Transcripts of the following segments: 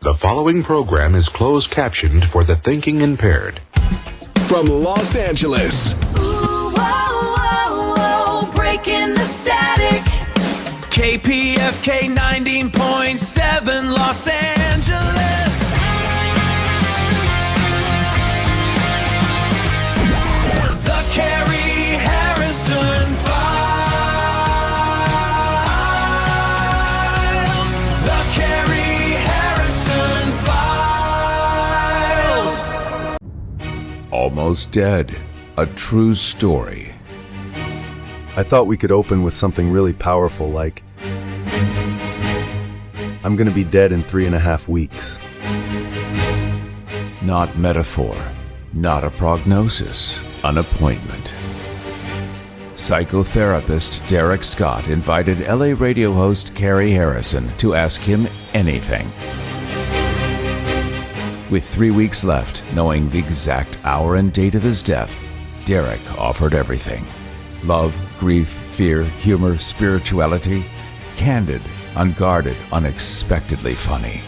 The following program is closed captioned for the thinking impaired. From Los Angeles. Ooh, whoa, whoa, whoa, breaking the static. KPFK 19.7 Los Angeles. The Cary Harrison Files. The Cary Harrison Files. Almost Dead, a true story. I thought we could open with something really powerful like, I'm gonna be dead in 3.5 weeks. Not metaphor, not a prognosis, an appointment. Psychotherapist Derek Scott invited LA radio host Cary Harrison to ask him anything. With 3 weeks left, knowing the exact hour and date of his death, Derek offered everything. Love, grief, fear, humor, spirituality, candid, unguarded, unexpectedly funny.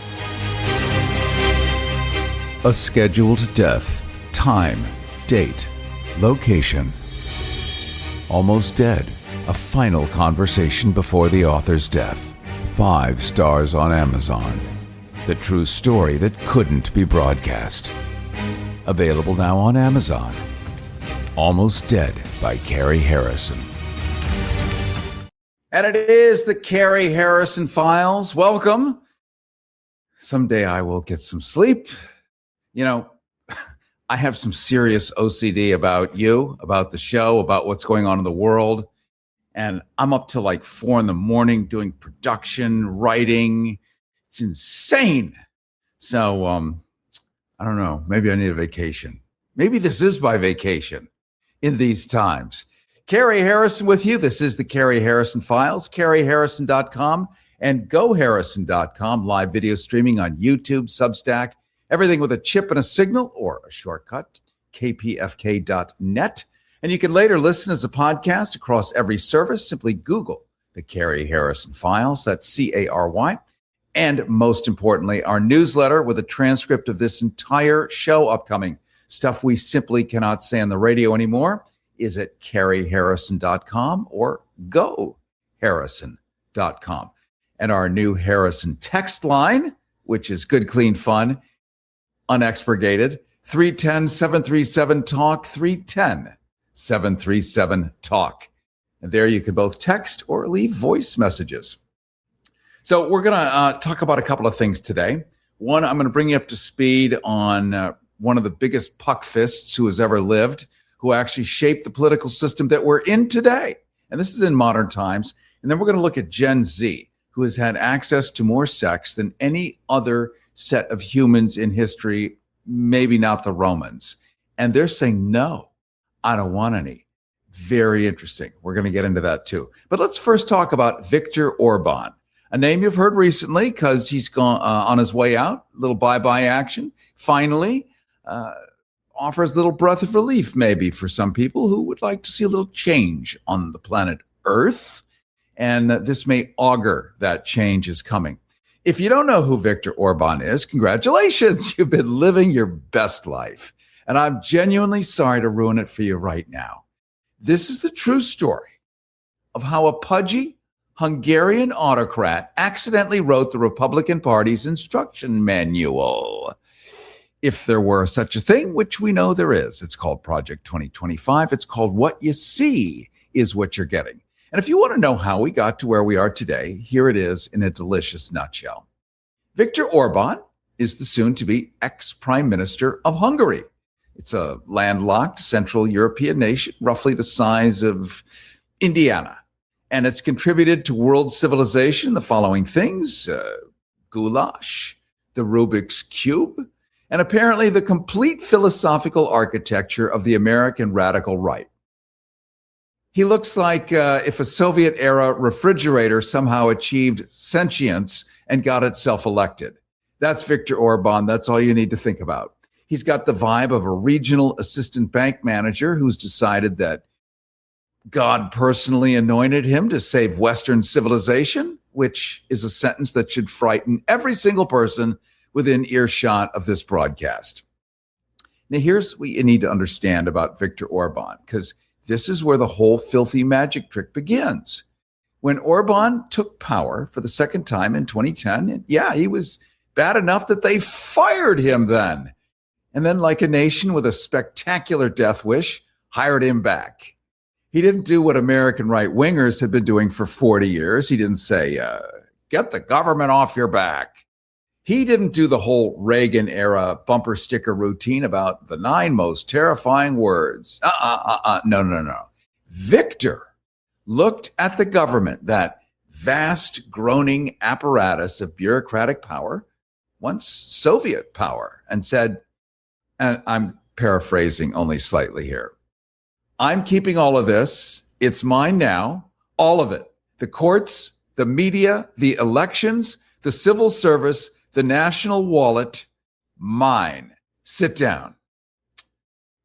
A scheduled death, time, date, location. Almost Dead, a final conversation before the author's death. 5 stars on Amazon. The true story that couldn't be broadcast. Available now on Amazon. Almost Dead by Cary Harrison. And it is the Cary Harrison Files. Welcome. Someday I will get some sleep. You know, I have some serious OCD about you, about the show, about what's going on in the world. And I'm up till like 4 a.m. doing production, writing. It's insane. So, I don't know. Maybe I need a vacation. Maybe this is my vacation in these times. Cary Harrison with you. This is the Cary Harrison Files, CaryHarrison.com and GoHarrison.com. Live video streaming on YouTube, Substack, everything with a chip and a signal or a shortcut, kpfk.net. And you can later listen as a podcast across every service. Simply Google the Cary Harrison Files. That's Cary. And most importantly, our newsletter with a transcript of this entire show upcoming. Stuff we simply cannot say on the radio anymore is at CaryHarrison.com or GoHarrison.com. And our new Harrison text line, which is good, clean fun, unexpurgated, 310-737-TALK, 310-737-TALK. And there you can both text or leave voice messages. So we're going to talk about a couple of things today. One, I'm going to bring you up to speed on one of the biggest puck fists who has ever lived, who actually shaped the political system that we're in today. And this is in modern times. And then we're going to look at Gen Z, who has had access to more sex than any other set of humans in history, maybe not the Romans. And they're saying, no, I don't want any. Very interesting. We're going to get into that too. But let's first talk about Viktor Orban. A name you've heard recently because he's gone on his way out, a little bye-bye action. Finally, offers a little breath of relief maybe for some people who would like to see a little change on the planet Earth. And this may augur that change is coming. If you don't know who Viktor Orban is, congratulations. You've been living your best life. And I'm genuinely sorry to ruin it for you right now. This is the true story of how a pudgy Hungarian autocrat accidentally wrote the Republican Party's instruction manual. If there were such a thing, which we know there is. It's called Project 2025. It's called What You See is What You're Getting. And if you want to know how we got to where we are today, here it is in a delicious nutshell. Viktor Orban is the soon-to-be ex-prime minister of Hungary. It's a landlocked Central European nation, roughly the size of Indiana. And it's contributed to world civilization the following things: goulash, the Rubik's Cube, and apparently the complete philosophical architecture of the American radical right. He looks like if a Soviet-era refrigerator somehow achieved sentience and got itself elected. That's Viktor Orban. That's all you need to think about. He's got the vibe of a regional assistant bank manager who's decided that God personally anointed him to save Western civilization, which is a sentence that should frighten every single person within earshot of this broadcast. Now, here's what you need to understand about Viktor Orban, because this is where the whole filthy magic trick begins. When Orban took power for the second time in 2010, he was bad enough that they fired him then. And then, like a nation with a spectacular death wish, hired him back. He didn't do what American right-wingers had been doing for 40 years. He didn't say, get the government off your back. He didn't do the whole Reagan-era bumper sticker routine about the 9 most terrifying words. No. Victor looked at the government, that vast, groaning apparatus of bureaucratic power, once Soviet power, and said, and I'm paraphrasing only slightly here, I'm keeping all of this. It's mine now, all of it. The courts, the media, the elections, the civil service, the national wallet, mine. Sit down.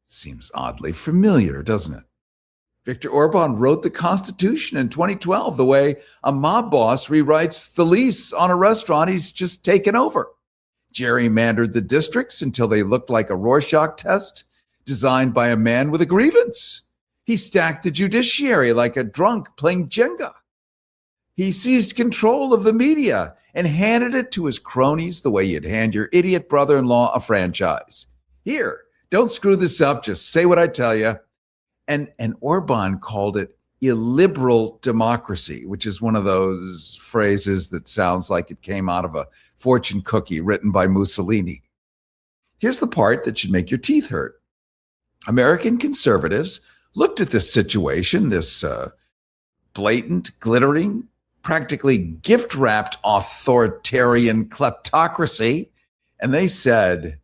Seems oddly familiar, doesn't it? Viktor Orban wrote the Constitution in 2012 the way a mob boss rewrites the lease on a restaurant he's just taken over. Gerrymandered the districts until they looked like a Rorschach test designed by a man with a grievance. He stacked the judiciary like a drunk playing Jenga. He seized control of the media and handed it to his cronies the way you'd hand your idiot brother-in-law a franchise. Here, don't screw this up, just say what I tell you. And Orban called it illiberal democracy, which is one of those phrases that sounds like it came out of a fortune cookie written by Mussolini. Here's the part that should make your teeth hurt. American conservatives looked at this situation, this blatant, glittering, practically gift-wrapped authoritarian kleptocracy, and they said,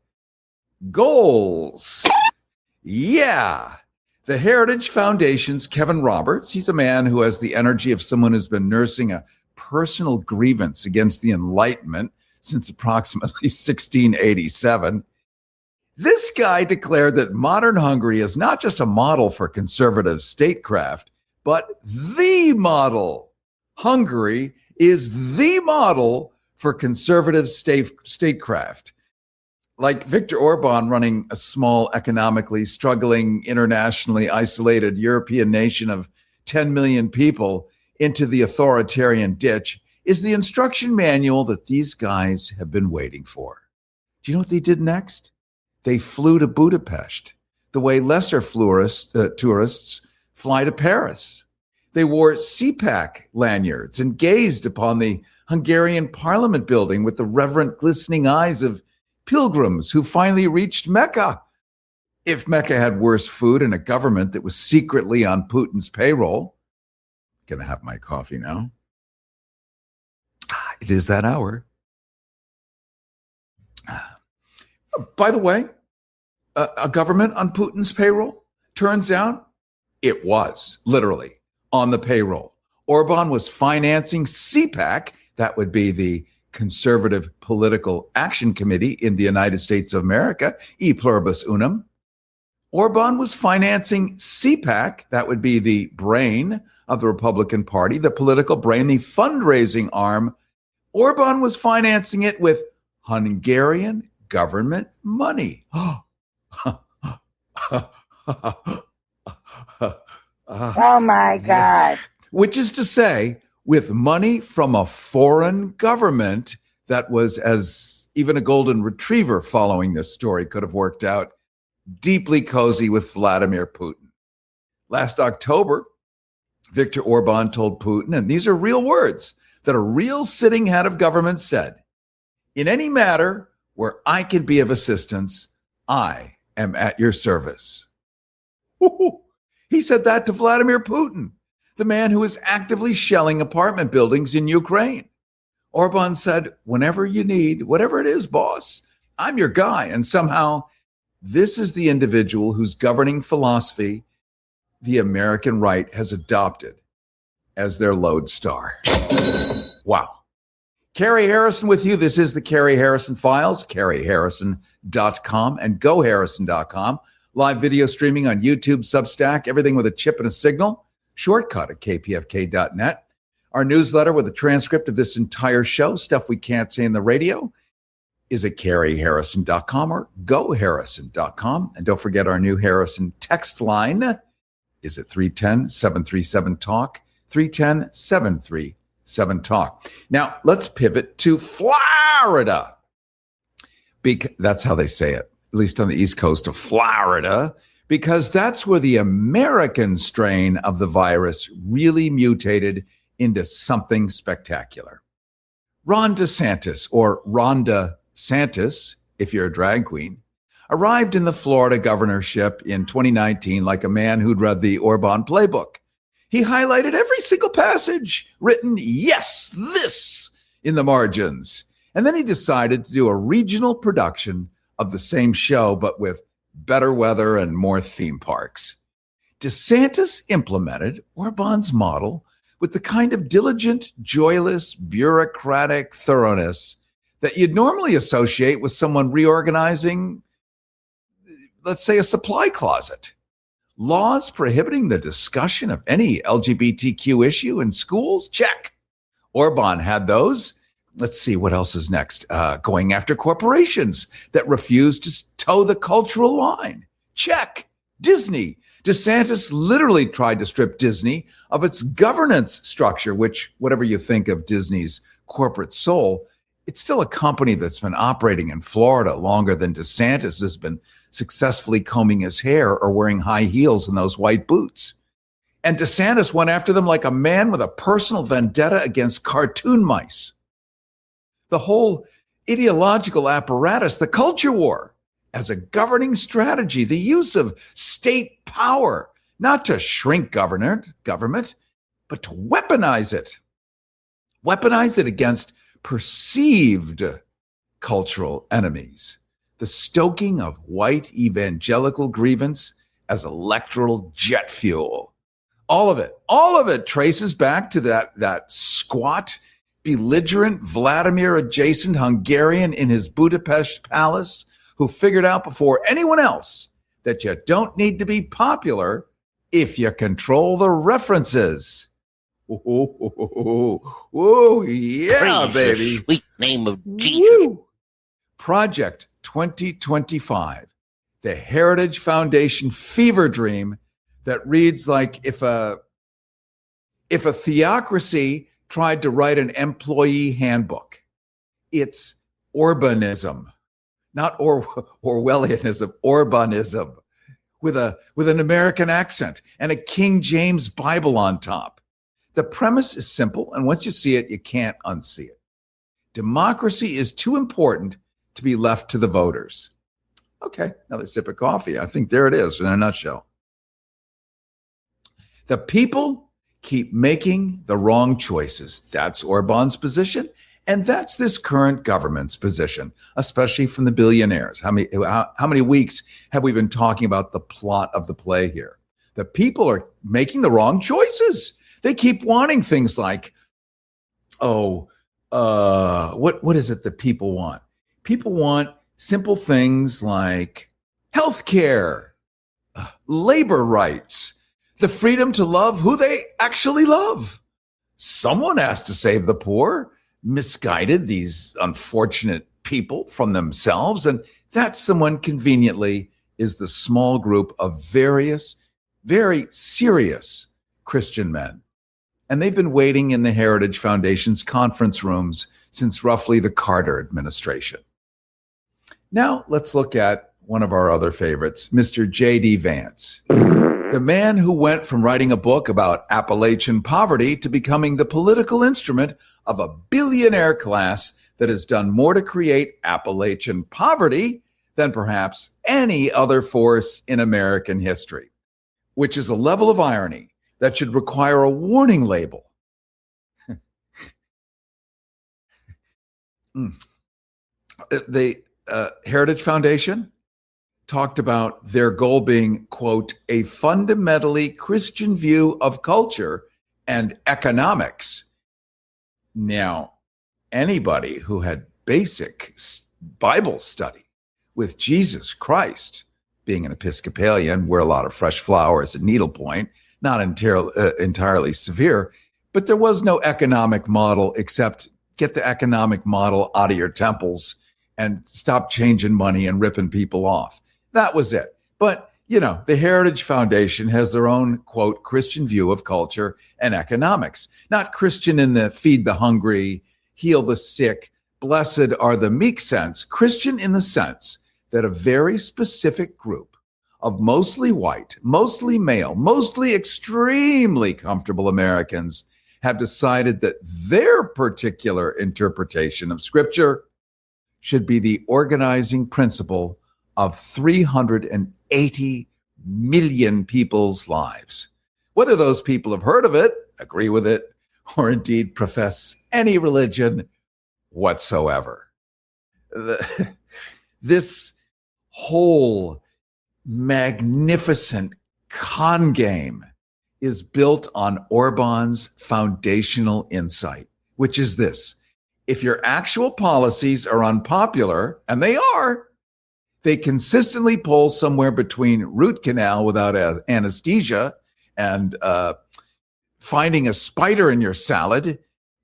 goals. Yeah. The Heritage Foundation's Kevin Roberts, he's a man who has the energy of someone who's been nursing a personal grievance against the Enlightenment since approximately 1687. This guy declared that modern Hungary is not just a model for conservative statecraft, but the model. Hungary is the model for conservative statecraft. Like Viktor Orban running a small, economically struggling, internationally isolated European nation of 10 million people into the authoritarian ditch is the instruction manual that these guys have been waiting for. Do you know what they did next? They flew to Budapest, the way lesser tourists fly to Paris. They wore CPAC lanyards and gazed upon the Hungarian parliament building with the reverent glistening eyes of pilgrims who finally reached Mecca. If Mecca had worse food and a government that was secretly on Putin's payroll. Gonna have my coffee now. It is that hour. By the way, a government on Putin's payroll, turns out it was literally on the payroll. Orban was financing CPAC, that would be the Conservative Political Action Committee in the United States of America, e pluribus unum. Orban was financing CPAC, that would be the brain of the Republican Party, the political brain, the fundraising arm. Orban was financing it with Hungarian government money. Oh my God. Which is to say, with money from a foreign government that was, as even a golden retriever following this story could have worked out, deeply cozy with Vladimir Putin. Last October, Viktor Orban told Putin, and these are real words, that a real sitting head of government said, in any matter where I can be of assistance, I am at your service. He said that to Vladimir Putin, the man who is actively shelling apartment buildings in Ukraine. Orban said, whenever you need, whatever it is, boss, I'm your guy. And somehow this is the individual whose governing philosophy the American right has adopted as their lodestar. Wow. Cary Harrison with you. This is the Cary Harrison Files, CaryHarrison.com and GoHarrison.com. Live video streaming on YouTube, Substack, everything with a chip and a signal. Shortcut at kpfk.net. Our newsletter with a transcript of this entire show, stuff we can't say in the radio. is at CaryHarrison.com or GoHarrison.com. And don't forget our new Harrison text line is at 310-737-TALK, 310-737-TALK. Now, let's pivot to Florida. That's how they say it, at least on the East Coast of Florida, because that's where the American strain of the virus really mutated into something spectacular. Ron DeSantis, or Rhonda Santis, if you're a drag queen, arrived in the Florida governorship in 2019 like a man who'd read the Orban playbook. He highlighted every single passage, written, yes, this, in the margins. And then he decided to do a regional production of the same show, but with better weather and more theme parks. DeSantis implemented Orban's model with the kind of diligent, joyless, bureaucratic thoroughness that you'd normally associate with someone reorganizing, let's say, a supply closet. Laws prohibiting the discussion of any LGBTQ issue in schools? Check. Orban had those. Let's see what else is next. Going after corporations that refuse to toe the cultural line. Check. Disney. DeSantis literally tried to strip Disney of its governance structure, which, whatever you think of Disney's corporate soul, it's still a company that's been operating in Florida longer than DeSantis has been successfully combing his hair or wearing high heels and those white boots. And DeSantis went after them like a man with a personal vendetta against cartoon mice. The whole ideological apparatus, the culture war, as a governing strategy, the use of state power, not to shrink government, but to weaponize it. Weaponize it against perceived cultural enemies. The stoking of white evangelical grievance as electoral jet fuel. All of it traces back to that squat, belligerent Vladimir-adjacent Hungarian in his Budapest palace who figured out before anyone else that you don't need to be popular if you control the references. Oh, yeah, Praise baby. the sweet name of Jesus. Project 2025, the Heritage Foundation fever dream that reads like if a theocracy tried to write an employee handbook. It's Orbanism, not Orwellianism, Orbanism, with an American accent and a King James Bible on top. The premise is simple, and once you see it, you can't unsee it. Democracy is too important to be left to the voters. Okay, another sip of coffee. I think there it is in a nutshell. The people keep making the wrong choices. That's Orban's position, and that's this current government's position, especially from the billionaires. How many weeks have we been talking about the plot of the play here? The people are making the wrong choices. They keep wanting things like, what is it that people want? People want simple things like healthcare, labor rights, the freedom to love who they actually love. Someone has to save the poor, misguided these unfortunate people from themselves, and that someone conveniently is the small group of various, very serious Christian men. And they've been waiting in the Heritage Foundation's conference rooms since roughly the Carter administration. Now let's look at one of our other favorites, Mr. J.D. Vance, the man who went from writing a book about Appalachian poverty to becoming the political instrument of a billionaire class that has done more to create Appalachian poverty than perhaps any other force in American history, which is a level of irony that should require a warning label. The Heritage Foundation talked about their goal being, quote, a fundamentally Christian view of culture and economics. Now, anybody who had basic Bible study with Jesus Christ, being an Episcopalian, wear a lot of fresh flowers at needlepoint, not entirely severe, but there was no economic model except get the economic model out of your temples and stop changing money and ripping people off. That was it. But, the Heritage Foundation has their own, quote, Christian view of culture and economics. Not Christian in the feed the hungry, heal the sick, blessed are the meek sense. Christian in the sense that a very specific group of mostly white, mostly male, mostly extremely comfortable Americans have decided that their particular interpretation of Scripture should be the organizing principle of 380 million people's lives. Whether those people have heard of it, agree with it, or indeed profess any religion whatsoever. This whole magnificent con game is built on Orban's foundational insight, which is this. If your actual policies are unpopular, and they are, they consistently poll somewhere between root canal without anesthesia and finding a spider in your salad,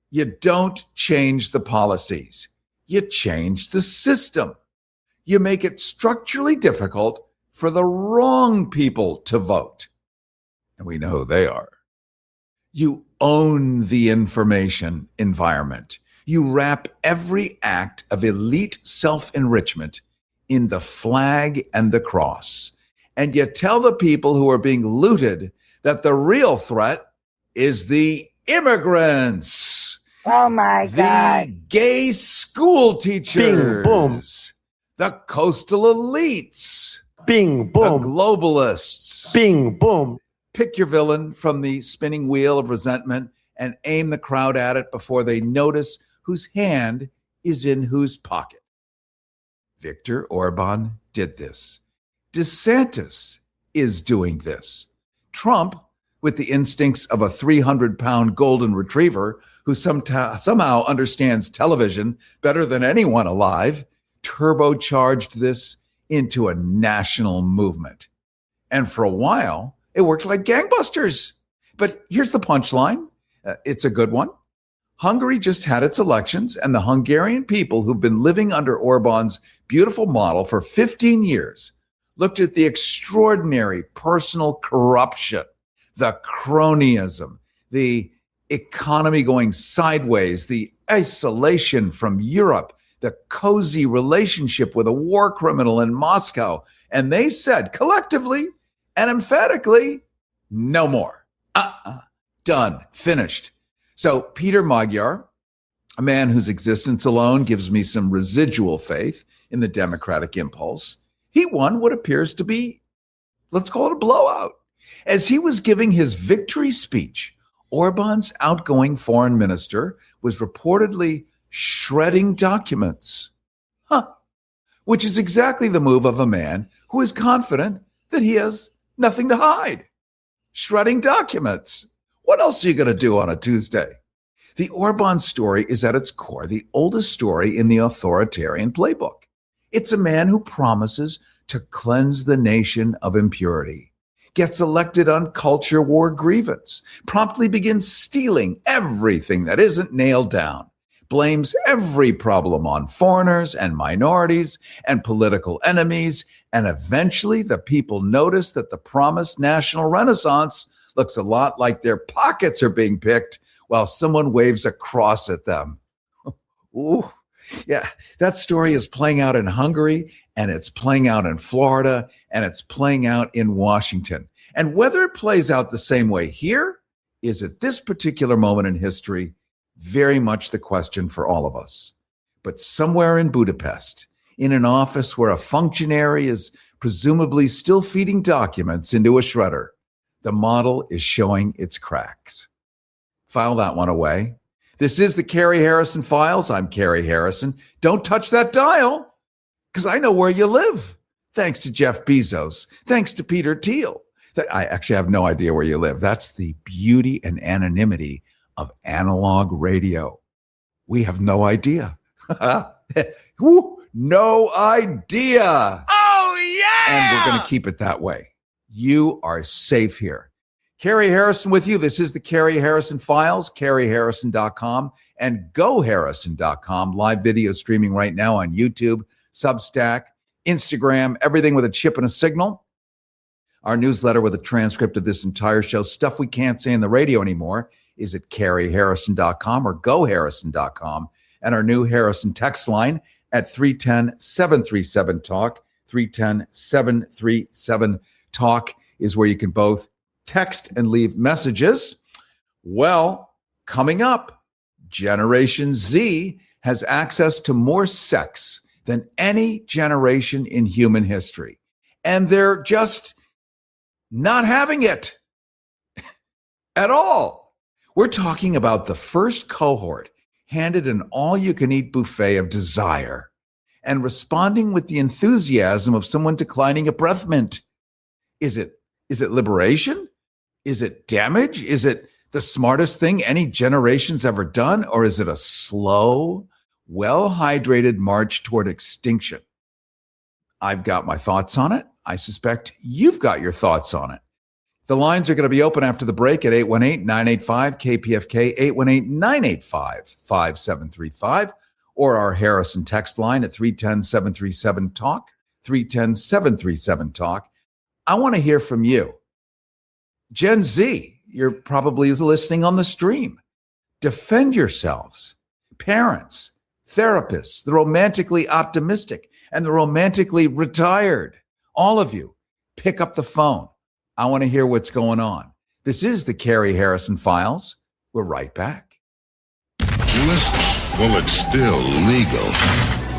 you don't change the policies. You change the system. You make it structurally difficult for the wrong people to vote. And we know who they are. You own the information environment. You wrap every act of elite self-enrichment in the flag and the cross. And you tell the people who are being looted that the real threat is the immigrants. Oh my God. The gay school teachers. Bing, boom. The coastal elites. Bing, boom. The globalists. Bing, boom. Pick your villain from the spinning wheel of resentment and aim the crowd at it before they notice whose hand is in whose pocket. Viktor Orban did this. DeSantis is doing this. Trump, with the instincts of a 300-pound golden retriever who somehow understands television better than anyone alive, turbocharged this into a national movement. And for a while, it worked like gangbusters. But here's the punchline. It's a good one. Hungary just had its elections, and the Hungarian people who've been living under Orban's beautiful model for 15 years looked at the extraordinary personal corruption, the cronyism, the economy going sideways, the isolation from Europe, the cozy relationship with a war criminal in Moscow. And they said collectively and emphatically, no more. Done. Finished. So Peter Magyar, a man whose existence alone gives me some residual faith in the democratic impulse, he won what appears to be, let's call it a blowout. As he was giving his victory speech, Orban's outgoing foreign minister was reportedly shredding documents. Which is exactly the move of a man who is confident that he has nothing to hide. Shredding documents. What else are you going to do on a Tuesday? The Orban story is at its core the oldest story in the authoritarian playbook. It's a man who promises to cleanse the nation of impurity, gets elected on culture war grievance, promptly begins stealing everything that isn't nailed down, blames every problem on foreigners and minorities and political enemies, and eventually the people notice that the promised national renaissance looks a lot like their pockets are being picked while someone waves a cross at them. Ooh, yeah, that story is playing out in Hungary, and it's playing out in Florida, and it's playing out in Washington. And whether it plays out the same way here is at this particular moment in history very much the question for all of us. But somewhere in Budapest, in an office where a functionary is presumably still feeding documents into a shredder, the model is showing its cracks. File that one away. This is the Cary Harrison Files. I'm Cary Harrison. Don't touch that dial, because I know where you live. Thanks to Jeff Bezos. Thanks to Peter Thiel. I actually have no idea where you live. That's the beauty and anonymity of analog radio. We have no idea. No idea. Oh, yeah! And we're going to keep it that way. You are safe here. Cary Harrison with you. This is the Cary Harrison Files, CaryHarrison.com and GoHarrison.com. Live video streaming right now on YouTube, Substack, Instagram, everything with a chip and a signal. Our newsletter with a transcript of this entire show, stuff we can't say in the radio anymore, is at CaryHarrison.com or GoHarrison.com. And our new Harrison text line at 310-737-TALK. 310-737-TALK is where you can both text and leave messages. Well, coming up, Generation Z has access to more sex than any generation in human history. And they're just not having it at all. We're talking about the first cohort handed an all-you-can-eat buffet of desire and responding with the enthusiasm of someone declining a breath mint. Is it liberation? Is it damage? Is it the smartest thing any generation's ever done? Or is it a slow, well-hydrated march toward extinction? I've got my thoughts on it. I suspect you've got your thoughts on it. The lines are going to be open after the break at 818-985-KPFK, 818-985-5735, or our Harrison text line at 310-737-TALK, 310-737-TALK. I want to hear from you. Gen Z, you're probably listening on the stream. Defend yourselves. Parents, therapists, the romantically optimistic and the romantically retired. All of you, pick up the phone. I want to hear what's going on. This is the Cary Harrison Files. We're right back. Listen, well, it's still legal.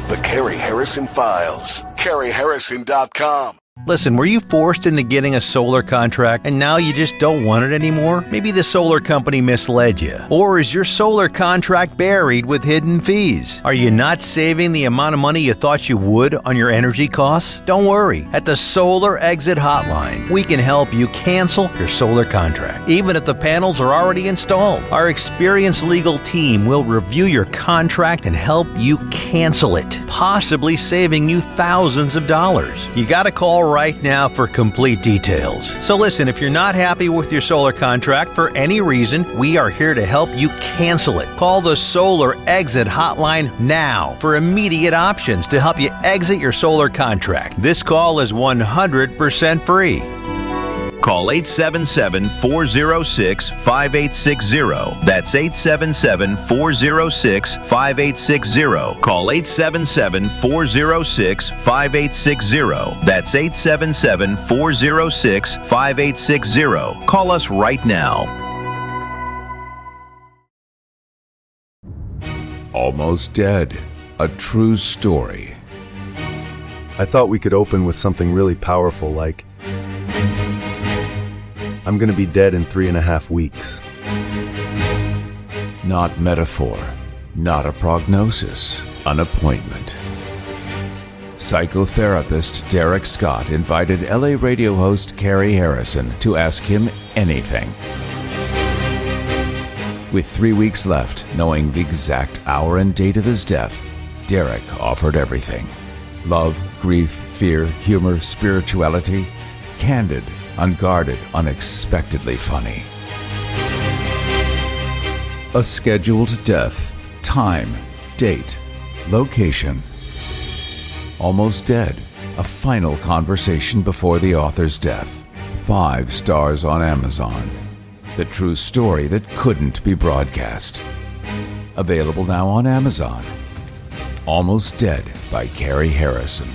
The Cary Harrison Files. CaryHarrison.com. Listen, were you forced into getting a solar contract and now you just don't want it anymore? Maybe the solar company misled you. Or is your solar contract buried with hidden fees? Are you not saving the amount of money you thought you would on your energy costs? Don't worry. At the Solar Exit Hotline, we can help you cancel your solar contract, even if the panels are already installed. Our experienced legal team will review your contract and help you cancel it, possibly saving you thousands of dollars. You got to call right now for complete details. So listen, if you're not happy with your solar contract for any reason, we are here to help you cancel it. Call the Solar Exit Hotline now for immediate options to help you exit your solar contract. This call is 100% free. Call 877-406-5860. That's 877-406-5860. Call 877-406-5860. That's 877-406-5860. Call us right now. Almost Dead, a true story. I thought we could open with something really powerful like, I'm going to be dead in 3.5 weeks. Not metaphor, not a prognosis, an appointment. Psychotherapist Derek Scott invited LA radio host Cary Harrison to ask him anything. With 3 weeks left, knowing the exact hour and date of his death, Derek offered everything. Love, grief, fear, humor, spirituality, candid, unguarded, unexpectedly funny. A scheduled death, time, date, location. Almost Dead, a final conversation before the author's death. 5 stars on Amazon. The true story that couldn't be broadcast. Available now on Amazon. Almost Dead by Cary Harrison.